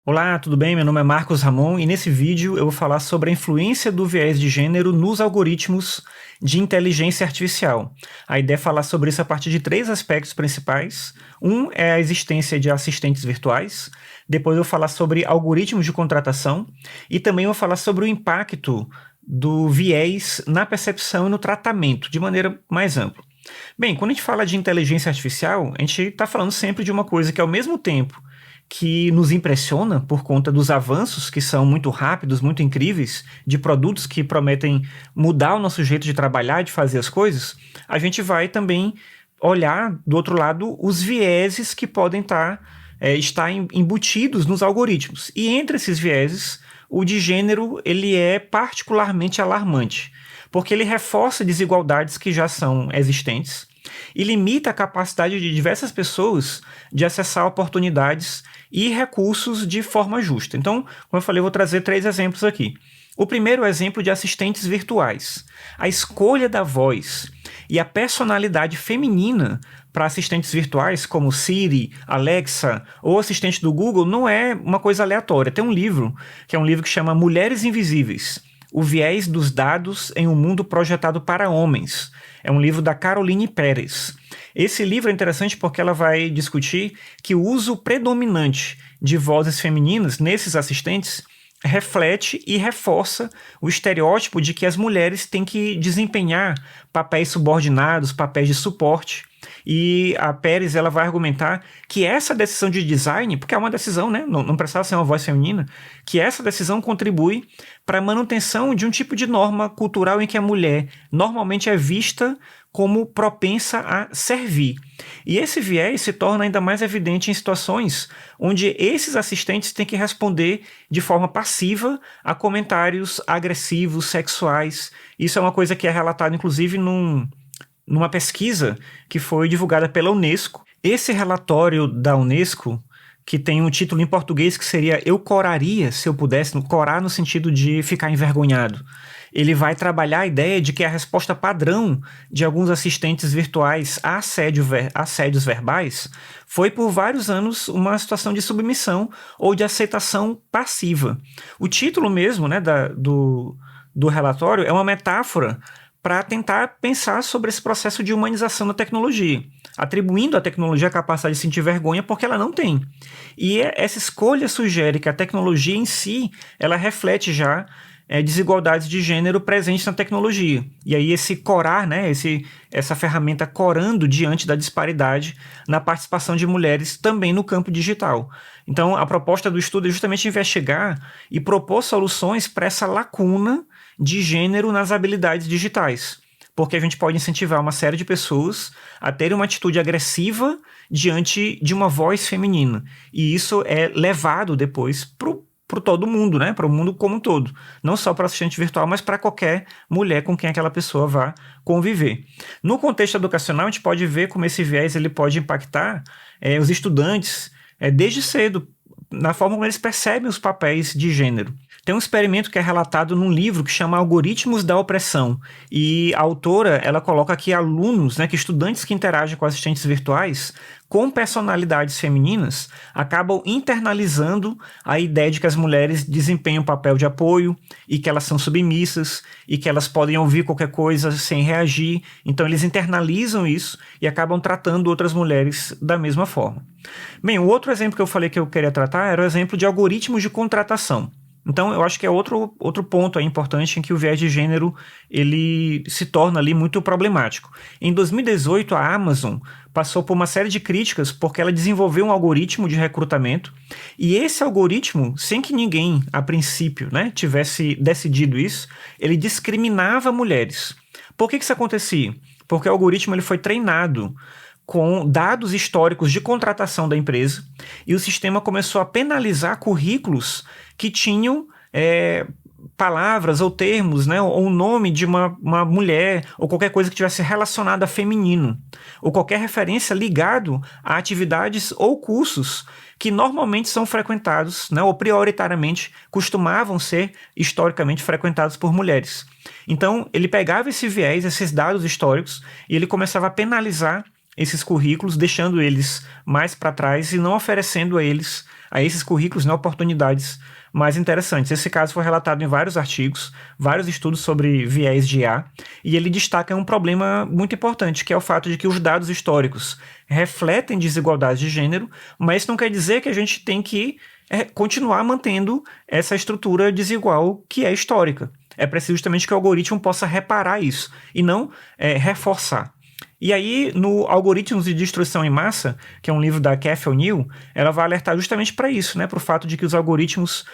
Olá, tudo bem? Meu nome é Marcos Ramon e nesse vídeo eu vou falar sobre a influência do viés de gênero nos algoritmos de inteligência artificial. A ideia é falar sobre isso a partir de três aspectos principais. Um é a existência de assistentes virtuais, depois eu vou falar sobre algoritmos de contratação e também vou falar sobre o impacto do viés na percepção e no tratamento, de maneira mais ampla. Bem, quando a gente fala de inteligência artificial, a gente está falando sempre de uma coisa que, ao mesmo tempo que nos impressiona por conta dos avanços que são muito rápidos, muito incríveis, de produtos que prometem mudar o nosso jeito de trabalhar, de fazer as coisas, a gente vai também olhar, do outro lado, os vieses que podem estar embutidos nos algoritmos. E entre esses vieses, o de gênero ele é particularmente alarmante, porque ele reforça desigualdades que já são existentes e limita a capacidade de diversas pessoas de acessar oportunidades e recursos de forma justa. Então, como eu falei, eu vou trazer três exemplos aqui. O primeiro é o exemplo de assistentes virtuais. A escolha da voz e a personalidade feminina para assistentes virtuais como Siri, Alexa ou assistente do Google não é uma coisa aleatória. Tem um livro, que é um livro que chama Mulheres Invisíveis: O Viés dos Dados em um Mundo Projetado para Homens. É um livro da Caroline Pérez. Esse livro é interessante porque ela vai discutir que o uso predominante de vozes femininas nesses assistentes reflete e reforça o estereótipo de que as mulheres têm que desempenhar papéis subordinados, papéis de suporte. E a Pérez ela vai argumentar que essa decisão de design, porque é uma decisão, né? Não precisava ser uma voz feminina, que essa decisão contribui para a manutenção de um tipo de norma cultural em que a mulher normalmente é vista como propensa a servir. E esse viés se torna ainda mais evidente em situações onde esses assistentes têm que responder de forma passiva a comentários agressivos, sexuais. Isso é uma coisa que é relatada, inclusive, numa pesquisa que foi divulgada pela Unesco. Esse relatório da Unesco, que tem um título em português que seria Eu Coraria, se eu pudesse, corar no sentido de ficar envergonhado. Ele vai trabalhar a ideia de que a resposta padrão de alguns assistentes virtuais a assédios verbais foi por vários anos uma situação de submissão ou de aceitação passiva. O título mesmo, né, do relatório é uma metáfora para tentar pensar sobre esse processo de humanização da tecnologia, atribuindo à tecnologia a capacidade de sentir vergonha porque ela não tem. E essa escolha sugere que a tecnologia em si, ela reflete já desigualdades de gênero presentes na tecnologia. E aí esse corar, né, essa ferramenta corando diante da disparidade na participação de mulheres também no campo digital. Então a proposta do estudo é justamente investigar e propor soluções para essa lacuna de gênero nas habilidades digitais, porque a gente pode incentivar uma série de pessoas a terem uma atitude agressiva diante de uma voz feminina, e isso é levado depois para todo mundo, né? Para o mundo como um todo, não só para o assistente virtual, mas para qualquer mulher com quem aquela pessoa vá conviver. No contexto educacional, a gente pode ver como esse viés ele pode impactar os estudantes desde cedo, na forma como eles percebem os papéis de gênero. Tem um experimento que é relatado num livro que chama Algoritmos da Opressão, e a autora ela coloca que alunos, né, que estudantes que interagem com assistentes virtuais com personalidades femininas acabam internalizando a ideia de que as mulheres desempenham um papel de apoio e que elas são submissas e que elas podem ouvir qualquer coisa sem reagir. Então eles internalizam isso e acabam tratando outras mulheres da mesma forma. Bem, o outro exemplo que eu falei que eu queria tratar era o exemplo de algoritmos de contratação. Então, eu acho que é outro ponto aí importante em que o viés de gênero ele se torna ali muito problemático. Em 2018, a Amazon passou por uma série de críticas porque ela desenvolveu um algoritmo de recrutamento, e esse algoritmo, sem que ninguém, a princípio, né, tivesse decidido isso, ele discriminava mulheres. Por que isso acontecia? Porque o algoritmo ele foi treinado com dados históricos de contratação da empresa, e o sistema começou a penalizar currículos que tinham palavras ou termos, né, ou o nome de uma mulher, ou qualquer coisa que tivesse relacionada a feminino, ou qualquer referência ligado a atividades ou cursos que normalmente são frequentados, né, ou prioritariamente costumavam ser historicamente frequentados por mulheres. Então, ele pegava esse viés, esses dados históricos, e ele começava a penalizar esses currículos, deixando eles mais para trás e não oferecendo a eles a esses currículos, né, oportunidades mais interessantes. Esse caso foi relatado em vários artigos, vários estudos sobre viés de IA, e ele destaca um problema muito importante, que é o fato de que os dados históricos refletem desigualdades de gênero, mas isso não quer dizer que a gente tem que continuar mantendo essa estrutura desigual que é histórica. É preciso justamente que o algoritmo possa reparar isso e não reforçar. E aí, no Algoritmos de Destruição em Massa, que é um livro da Cathy O'Neil, ela vai alertar justamente para isso, né, para o fato de que os algoritmos,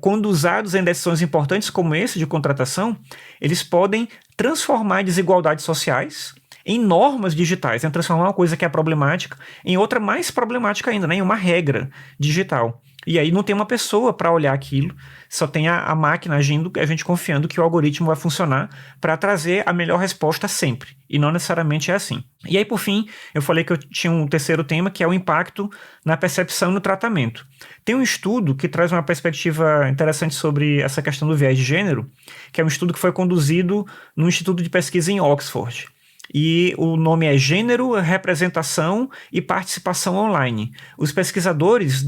quando usados em decisões importantes como esse de contratação, eles podem transformar desigualdades sociais em normas digitais, né, transformar uma coisa que é problemática em outra mais problemática ainda, né, em uma regra digital. E aí não tem uma pessoa para olhar aquilo, só tem a máquina agindo, a gente confiando que o algoritmo vai funcionar para trazer a melhor resposta sempre. E não necessariamente é assim. E aí, por fim, eu falei que eu tinha um terceiro tema, que é o impacto na percepção e no tratamento. Tem um estudo que traz uma perspectiva interessante sobre essa questão do viés de gênero, que é um estudo que foi conduzido no Instituto de Pesquisa em Oxford. E o nome é Gênero, Representação e Participação Online. Os pesquisadores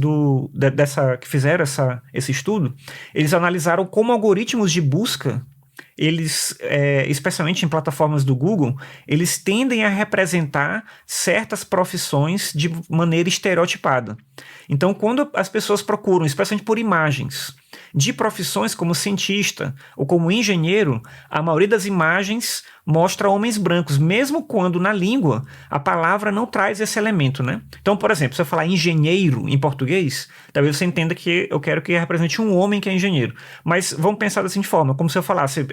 que fizeram esse estudo, eles analisaram como algoritmos de busca, eles, especialmente em plataformas do Google, eles tendem a representar certas profissões de maneira estereotipada. Então, quando as pessoas procuram, especialmente por imagens, de profissões como cientista ou como engenheiro, a maioria das imagens mostra homens brancos, mesmo quando na língua a palavra não traz esse elemento, né? Então, por exemplo, se eu falar engenheiro em português, talvez você entenda que eu quero que represente um homem que é engenheiro. Mas vamos pensar da seguinte forma, como se eu falasse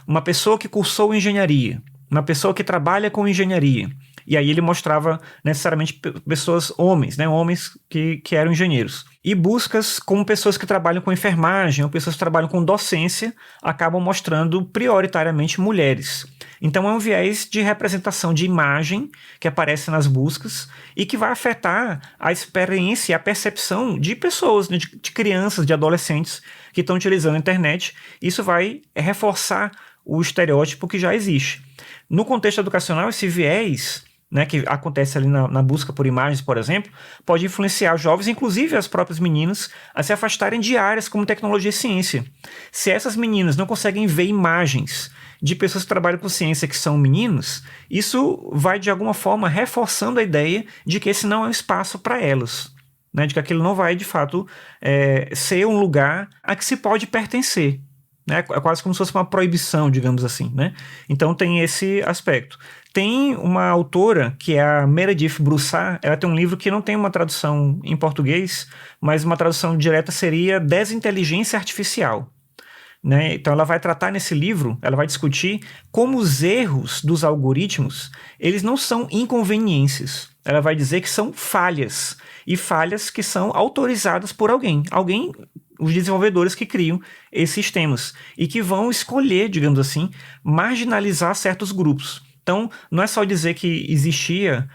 uma pessoa que cursou engenharia, uma pessoa que trabalha com engenharia. E aí ele mostrava necessariamente pessoas, homens, né? Homens que eram engenheiros. E buscas como pessoas que trabalham com enfermagem ou pessoas que trabalham com docência acabam mostrando prioritariamente mulheres. Então é um viés de representação de imagem que aparece nas buscas e que vai afetar a experiência e a percepção de pessoas, de crianças, de adolescentes que estão utilizando a internet. Isso vai reforçar o estereótipo que já existe. No contexto educacional, esse viés, né, que acontece ali na busca por imagens, por exemplo, pode influenciar jovens, inclusive as próprias meninas, a se afastarem de áreas como tecnologia e ciência. Se essas meninas não conseguem ver imagens de pessoas que trabalham com ciência que são meninos, isso vai de alguma forma reforçando a ideia de que esse não é um espaço para elas, né, de que aquilo não vai de fato ser um lugar a que se pode pertencer. É quase como se fosse uma proibição, digamos assim, né? Então tem esse aspecto. Tem uma autora, que é a Meredith Broussard, ela tem um livro que não tem uma tradução em português, mas uma tradução direta seria Desinteligência Artificial. Né? Então ela vai tratar nesse livro, ela vai discutir como os erros dos algoritmos, eles não são inconveniências. Ela vai dizer que são falhas, e falhas que são autorizadas por alguém. Os desenvolvedores que criam esses sistemas e que vão escolher, digamos assim, marginalizar certos grupos. Então, não é só dizer que existia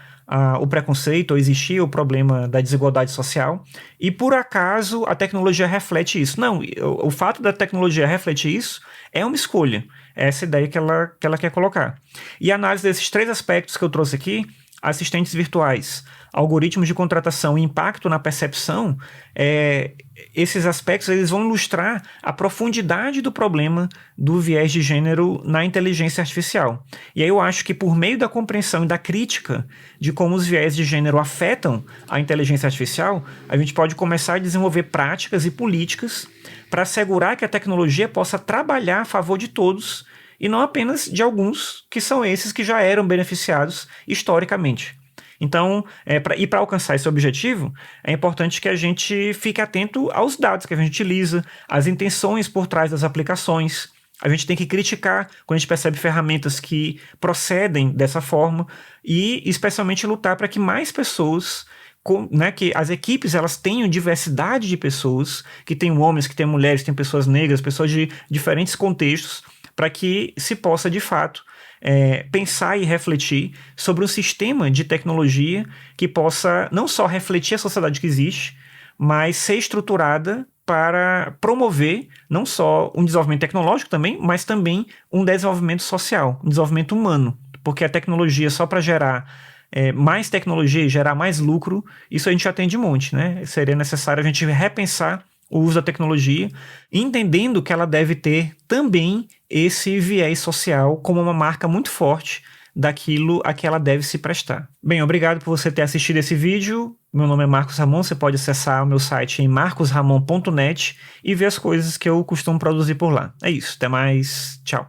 o preconceito ou existia o problema da desigualdade social e, por acaso, a tecnologia reflete isso. Não, o fato da tecnologia refletir isso é uma escolha. É essa ideia que ela quer colocar. E a análise desses três aspectos que eu trouxe aqui, assistentes virtuais, algoritmos de contratação e impacto na percepção, esses aspectos eles vão ilustrar a profundidade do problema do viés de gênero na inteligência artificial. E aí eu acho que por meio da compreensão e da crítica de como os viés de gênero afetam a inteligência artificial, a gente pode começar a desenvolver práticas e políticas para assegurar que a tecnologia possa trabalhar a favor de todos e não apenas de alguns, que são esses que já eram beneficiados historicamente. Então, para alcançar esse objetivo, é importante que a gente fique atento aos dados que a gente utiliza, às intenções por trás das aplicações. A gente tem que criticar quando a gente percebe ferramentas que procedem dessa forma e, especialmente, lutar para que mais pessoas, que as equipes elas tenham diversidade de pessoas, que tenham homens, que tenham mulheres, que tenham pessoas negras, pessoas de diferentes contextos, para que se possa, de fato, pensar e refletir sobre um sistema de tecnologia que possa não só refletir a sociedade que existe, mas ser estruturada para promover não só um desenvolvimento tecnológico também, mas também um desenvolvimento social, um desenvolvimento humano. Porque a tecnologia só para gerar mais tecnologia e gerar mais lucro, isso a gente já tem de monte, né? Seria necessário a gente repensar o uso da tecnologia, entendendo que ela deve ter também esse viés social como uma marca muito forte daquilo a que ela deve se prestar. Bem, obrigado por você ter assistido esse vídeo. Meu nome é Marcos Ramon, você pode acessar o meu site em marcosramon.net e ver as coisas que eu costumo produzir por lá. É isso, até mais, tchau.